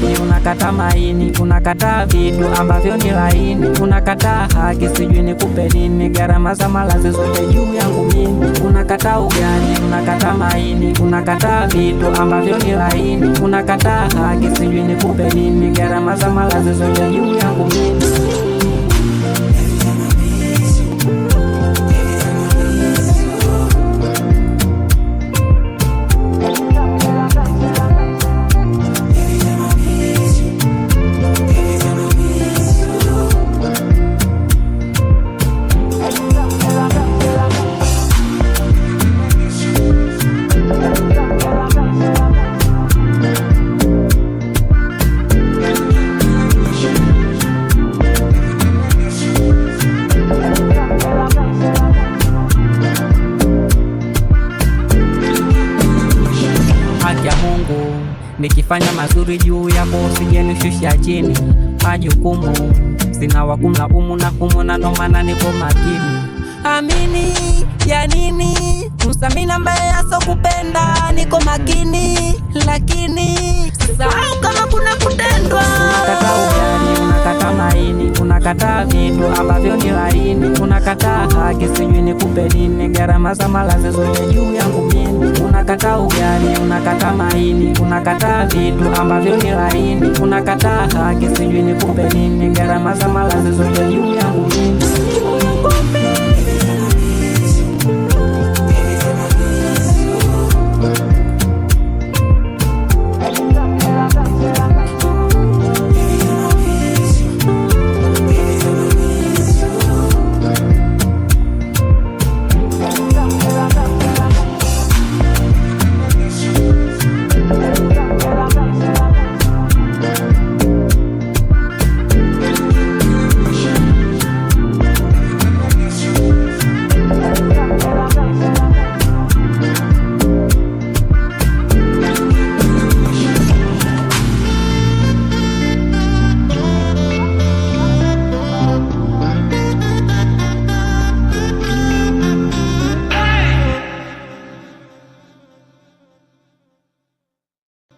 ugali, unakataa maini, unakataa vitu ambavyo ni laini, unakataa haki, sijui nikupe nini, gharama za malazi zote juu yangu mimi. Unakataa ugali, unakataa maini, unakataa vitu ambavyo ni laini, unakataa haki, sijui nikupe nini, gharama za malazi zote juu yangu mimi. Nikifanya mazuri juu yako usijenishusha chini, majukumu sina wakumlaumu na kumona, ndo maana niko makini. Amini ya nini usamina mbaya so kupenda, niko makini lakini sahau kama kuna kutendwa. Unakataa ugali, unakataa maini, unakataa vitu ambavyo ni laini, unakataa haki, sijui nikupe nini, gharama za malazi zote juu yangu mimi. Unakataa ugali, unakataa maini, unakataa vitu ambavyo ni laini, unakataa haki, sijui nikupe nini, gharama za malazi zote juu yangu mimi.